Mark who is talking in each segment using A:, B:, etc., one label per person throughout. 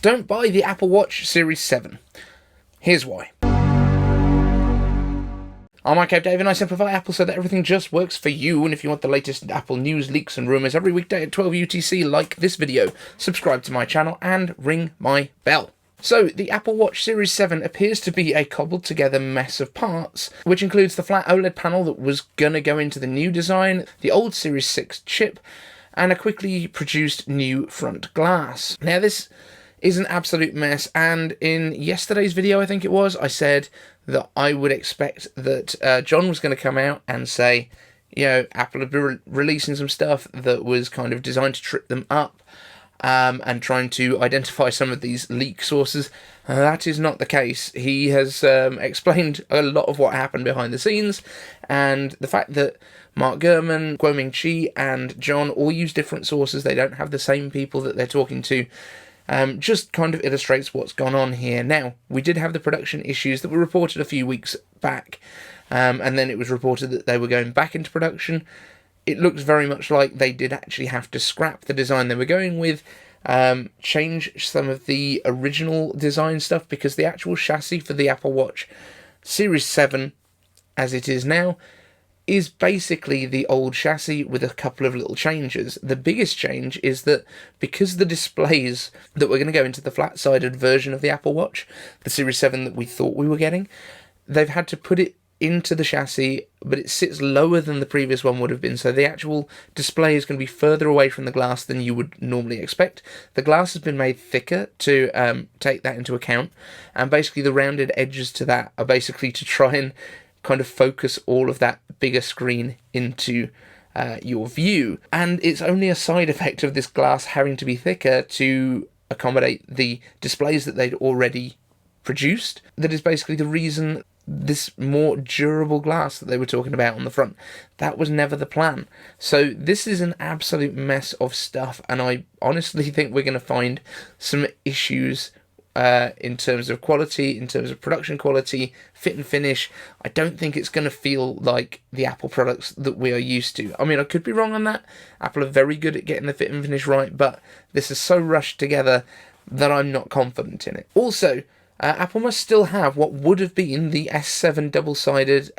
A: don't buy the Apple Watch Series 7. Here's why. I'm iUpdate, and I simplify Apple so that everything just works for you. And if you want the latest Apple news, leaks and rumours every weekday at 12 UTC, like this video, subscribe to my channel and ring my bell. So, the Apple Watch Series 7 appears to be a cobbled together mess of parts, which includes the flat OLED panel that was gonna go into the new design, the old Series 6 chip, and a quickly produced new front glass. Now, this is an absolute mess, and in yesterday's video, I think it was, I said that I would expect that John was going to come out and say, you know, Apple would be releasing some stuff that was kind of designed to trip them up, and trying to identify some of these leak sources. That is not the case. He has explained a lot of what happened behind the scenes, and the fact that Mark Gurman, Guoming Chi, and John all use different sources, they don't have the same people that they're talking to, just kind of illustrates what's gone on here. Now, we did have the production issues that were reported a few weeks back, and then it was reported that they were going back into production. It looks very much like they did actually have to scrap the design they were going with, change some of the original design stuff, because the actual chassis for the Apple Watch Series 7, as it is now, is basically the old chassis with a couple of little changes. The biggest change is that because the displays that were going to go into the flat-sided version of the Apple Watch, the Series 7 that we thought we were getting, they've had to put it into the chassis, but it sits lower than the previous one would have been, so the actual display is going to be further away from the glass than you would normally expect. The glass has been made thicker to take that into account, and basically the rounded edges to that are basically to try and kind of focus all of that bigger screen into your view. And it's only a side effect of this glass having to be thicker to accommodate the displays that they'd already produced. That is basically the reason this more durable glass that they were talking about on the front, that was never the plan. So this is an absolute mess of stuff, and I honestly think we're going to find some issues in terms of quality, in terms of production quality, fit and finish. I don't think it's going to feel like the Apple products that we are used to. I mean, I could be wrong on that. Apple are very good at getting the fit and finish right, but this is so rushed together that I'm not confident in it. Also, Apple must still have what would have been the S7 double-sided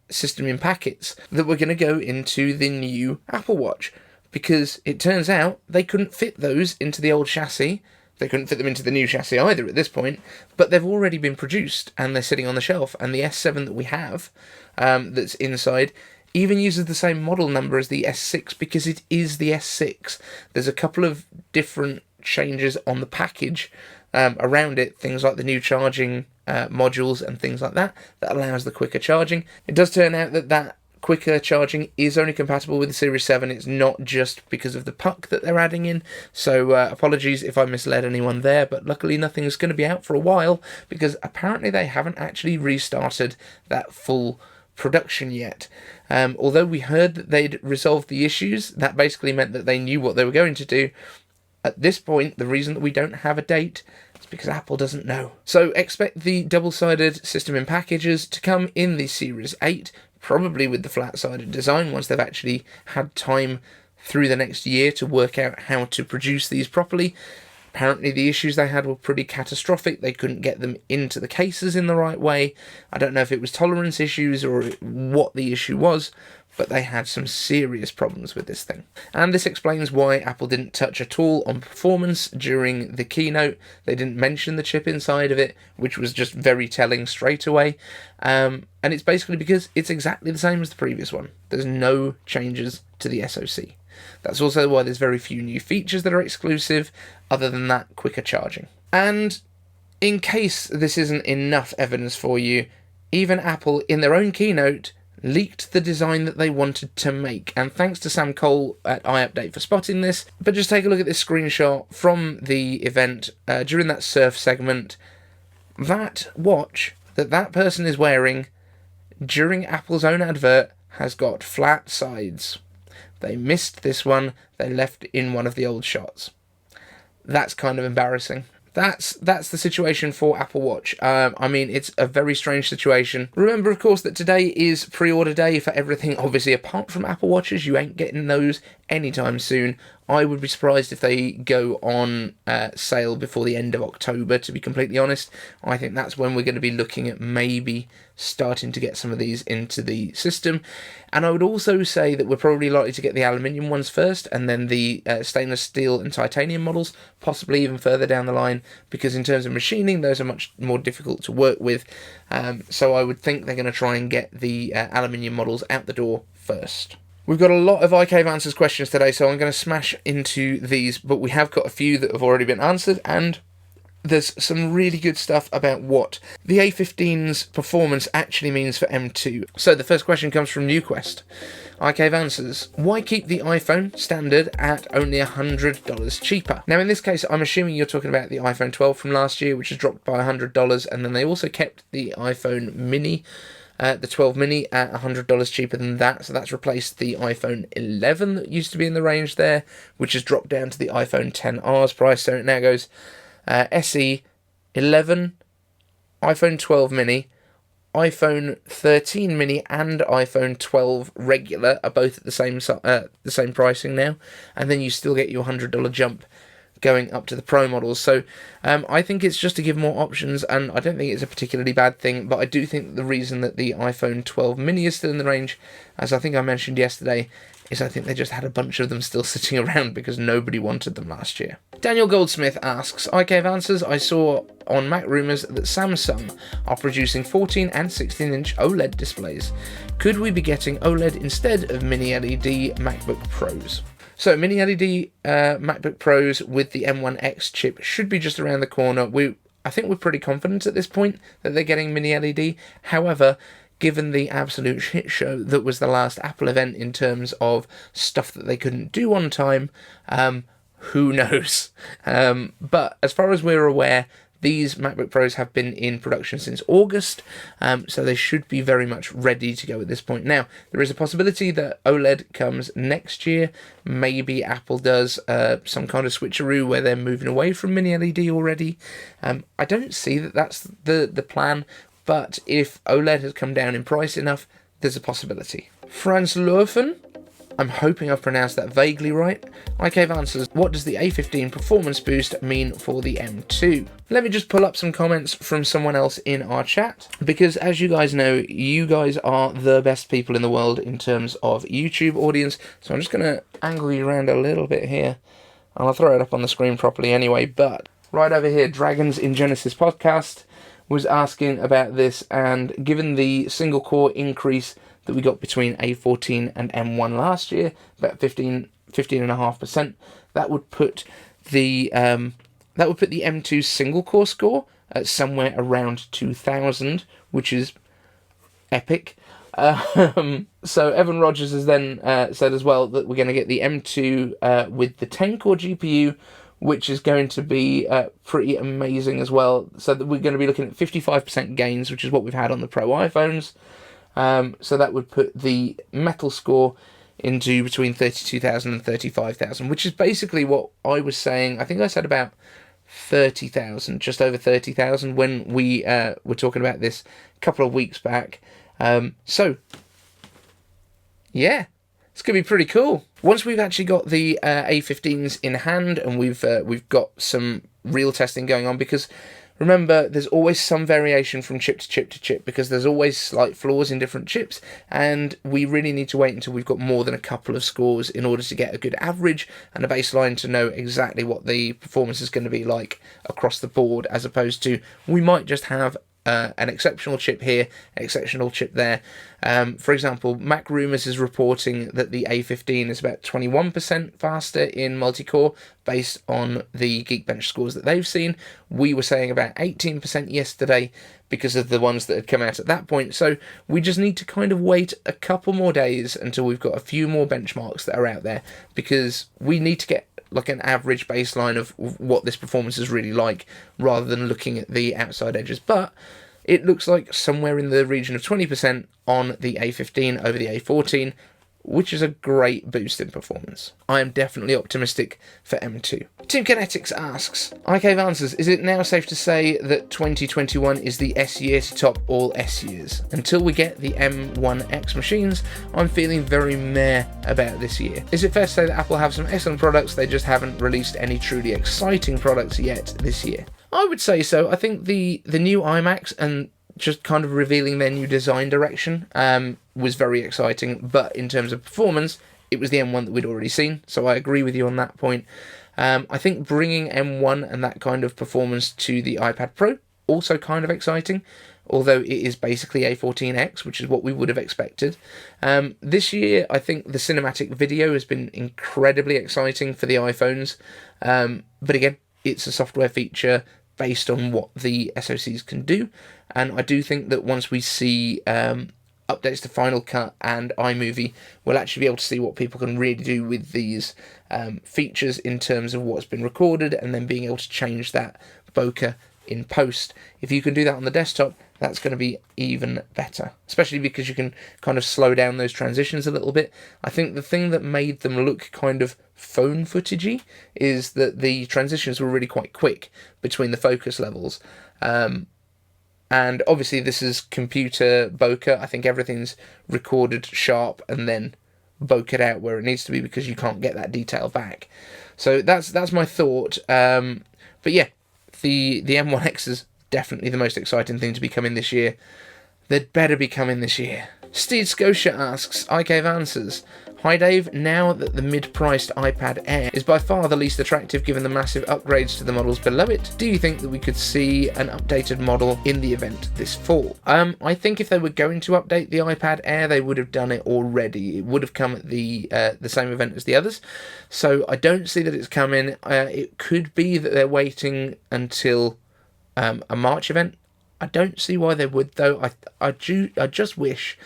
A: system in packets that were going to go into the new Apple Watch, because it turns out they couldn't fit those into the old chassis. They couldn't fit them into the new chassis either at this point, but they've already been produced and they're sitting on the shelf. And the S7 that we have, that's inside, even uses the same model number as the S6 because it is the S6. There's a couple of different changes on the package around it, things like the new charging modules and things like that, that allows the quicker charging. It does turn out that that quicker charging is only compatible with the Series 7. It's not just because of the puck that they're adding in, so apologies if I misled anyone there, but luckily nothing is going to be out for a while, because apparently they haven't actually restarted that full production yet. Although we heard that they'd resolved the issues, that basically meant that they knew what they were going to do. At this point, the reason that we don't have a date is because Apple doesn't know. So expect the double-sided system in packages to come in the Series 8, probably with the flat-sided design, once they've actually had time through the next year to work out how to produce these properly. Apparently the issues they had were pretty catastrophic. They couldn't get them into the cases in the right way. I don't know if it was tolerance issues or what the issue was, but they had some serious problems with this thing. And this explains why Apple didn't touch at all on performance during the keynote. They didn't mention the chip inside of it, which was just very telling straight away. And it's basically because it's exactly the same as the previous one. There's no changes to the SoC. That's also why there's very few new features that are exclusive, other than that quicker charging. And in case this isn't enough evidence for you, even Apple, in their own keynote, leaked the design that they wanted to make. And thanks to SAM KOHL at iUpdate for spotting this. But just take a look at this screenshot from the event during that surf segment. That watch that that person is wearing during Apple's own advert has got flat sides. They missed this one. They left in one of the old shots. That's kind of embarrassing. That's the situation for Apple Watch. I mean, it's a very strange situation. Remember, of course, that today is pre-order day for everything, obviously, apart from Apple Watches. You ain't getting those anytime soon. I would be surprised if they go on sale before the end of October, to be completely honest. I think that's when we're going to be looking at maybe starting to get some of these into the system. And I would also say that we're probably likely to get the aluminium ones first, and then the stainless steel and titanium models, possibly even further down the line, because in terms of machining, those are much more difficult to work with. So I would think they're going to try and get the aluminium models out the door first. We've got a lot of iCave Answers questions today, so I'm going to smash into these, but we have got a few that have already been answered, and there's some really good stuff about what the A15's performance actually means for M2. So the first question comes from NeuQuest. iCave Answers. Why keep the iPhone standard at only $100 cheaper? Now in this case, I'm assuming you're talking about the iPhone 12 from last year, which has dropped by $100, and then they also kept the iPhone mini, the 12 mini, at $100 cheaper than that. So that's replaced the iPhone 11 that used to be in the range there, which has dropped down to the iPhone XR's price. So it now goes SE 11, iPhone 12 mini, iPhone 13 mini and iPhone 12 regular are both at the same pricing now, and then you still get your $100 jump going up to the Pro models. So I think it's just to give more options, and I don't think it's a particularly bad thing, but I do think that the reason that the iPhone 12 mini is still in the range, as I think I mentioned yesterday, is I think they just had a bunch of them still sitting around because nobody wanted them last year. Daniel Goldsmith asks, iCave Answers, I saw on MacRumors that Samsung are producing 14 and 16-inch OLED displays. Could we be getting OLED instead of mini LED MacBook Pros? So mini LED MacBook Pros with the M1X chip should be just around the corner. I think we're pretty confident at this point that they're getting mini LED. However, given the absolute shit show that was the last Apple event in terms of stuff that they couldn't do on time, who knows? But as far as we're aware, these MacBook Pros have been in production since August, so they should be very much ready to go at this point. Now, there is a possibility that OLED comes next year. Maybe Apple does some kind of switcheroo where they're moving away from mini LED already. I don't see that that's the plan, but if OLED has come down in price enough, there's a possibility. Fransloeffen, I'm hoping I've pronounced that vaguely right. iCave Answers, what does the A15 performance boost mean for the M2? Let me just pull up some comments from someone else in our chat, because as you guys know, you guys are the best people in the world in terms of YouTube audience, so I'm just going to angle you around a little bit here, and I'll throw it up on the screen properly anyway, but right over here, Dragons in Genesis podcast was asking about this, and given the single core increase that we got between A14 and M1 last year, about 15.5%, that would put the M2 single core score at somewhere around 2000, which is epic. So Evan Rogers has then said as well that we're going to get the M2 with the 10 core GPU, which is going to be pretty amazing as well. So that we're going to be looking at 55% gains, which is what we've had on the Pro iPhones. So that would put the metal score into between 32,000 and 35,000, which is basically what I was saying. I think I said about 30,000, just over 30,000 when we were talking about this a couple of weeks back. So, yeah, it's going to be pretty cool. Once we've actually got the A15s in hand and we've got some real testing going on, because remember, there's always some variation from chip to chip to chip, because there's always slight flaws in different chips, and we really need to wait until we've got more than a couple of scores in order to get a good average and a baseline to know exactly what the performance is going to be like across the board, as opposed to we might just have an exceptional chip here, an exceptional chip there. For example, MacRumors is reporting that the A15 is about 21% faster in multi-core based on the Geekbench scores that they've seen. We were saying about 18% yesterday because of the ones that had come out at that point. So we just need to kind of wait a couple more days until we've got a few more benchmarks that are out there, because we need to get like an average baseline of what this performance is really like, rather than looking at the outside edges. But it looks like somewhere in the region of 20% on the A15 over the A14, which is a great boost in performance. I am definitely optimistic for M2. Team Kinetix asks, I gave answers. Is it now safe to say that 2021 is the S year to top all S years? Until we get the M1X machines, I'm feeling very meh about this year. Is it fair to say that Apple have some excellent products, they just haven't released any truly exciting products yet this year? I would say so. I think the new iMacs and just kind of revealing their new design direction was very exciting, but in terms of performance, it was the M1 that we'd already seen, so I agree with you on that point. I think bringing M1 and that kind of performance to the iPad Pro, also kind of exciting, although it is basically A14X, which is what we would have expected. This year, I think the cinematic video has been incredibly exciting for the iPhones, but again, it's a software feature based on what the SoCs can do, and I do think that once we see updates to Final Cut and iMovie, we'll actually be able to see what people can really do with these features in terms of what's been recorded, and then being able to change that bokeh in post. If you can do that on the desktop, that's going to be even better, especially because you can kind of slow down those transitions a little bit. I think the thing that made them look kind of phone footagey is that the transitions were really quite quick between the focus levels. And obviously this is computer bokeh. I think everything's recorded sharp and then bokeh out where it needs to be, because you can't get that detail back. So that's my thought. But yeah, the M1X is definitely the most exciting thing to be coming this year. They'd better be coming this year. Steed Scotia asks, I gave answers. Hi Dave, now that the mid-priced iPad Air is by far the least attractive given the massive upgrades to the models below it, do you think that we could see an updated model in the event this fall? I think if they were going to update the iPad Air, they would have done it already. It would have come at the same event as the others, so I don't see that it's coming. It could be that they're waiting until a March event. I don't see why they would, though. I just wish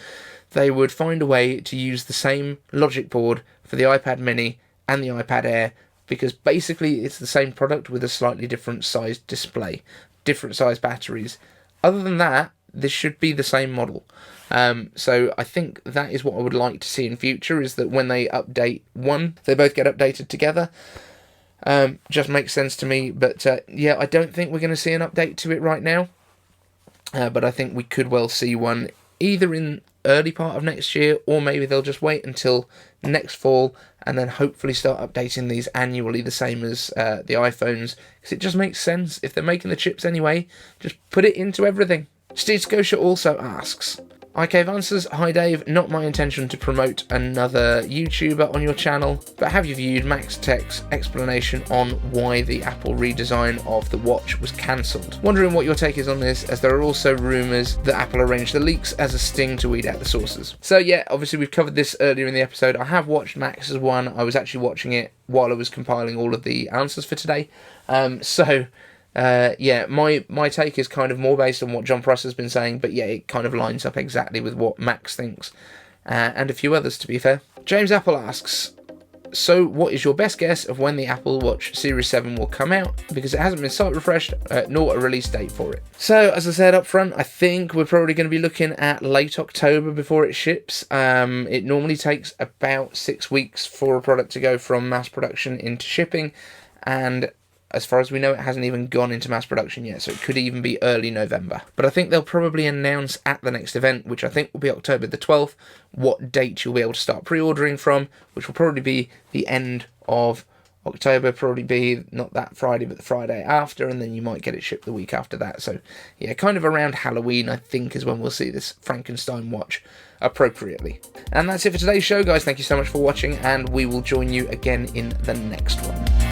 A: they would find a way to use the same logic board for the iPad mini and the iPad Air, because basically it's the same product with a slightly different sized display, different sized batteries. Other than that, this should be the same model. So I think that is what I would like to see in future, is that when they update one, they both get updated together. Just makes sense to me, but yeah, I don't think we're going to see an update to it right now. But I think we could well see one either in early part of next year, or maybe they'll just wait until next fall and then hopefully start updating these annually, the same as the iPhones, because it just makes sense. If they're making the chips anyway, just put it into everything. Steve Scotia also asks, I gave answers. Hi Dave, not my intention to promote another YouTuber on your channel, but have you viewed Max Tech's explanation on why the Apple redesign of the watch was cancelled? Wondering what your take is on this, as there are also rumours that Apple arranged the leaks as a sting to weed out the sources. So yeah, obviously we've covered this earlier in the episode. I have watched Max's one. I was actually watching it while I was compiling all of the answers for today. Yeah, my take is kind of more based on what John Prosser's been saying, but yeah, it kind of lines up exactly with what Max thinks, and a few others, to be fair. James Apple asks, so what is your best guess of when the Apple Watch Series 7 will come out, because it hasn't been site refreshed, nor a release date for it? So, as I said up front, I think we're probably going to be looking at late October before it ships. It normally takes about 6 weeks for a product to go from mass production into shipping, and as far as we know, it hasn't even gone into mass production yet, so it could even be early November. But I think they'll probably announce at the next event, which I think will be October the 12th, what date you'll be able to start pre-ordering from, which will probably be the end of October, probably be not that Friday, but the Friday after, and then you might get it shipped the week after that. So yeah, kind of around Halloween, I think, is when we'll see this Frankenstein watch appropriately. And that's it for today's show, guys. Thank you so much for watching, and we will join you again in the next one.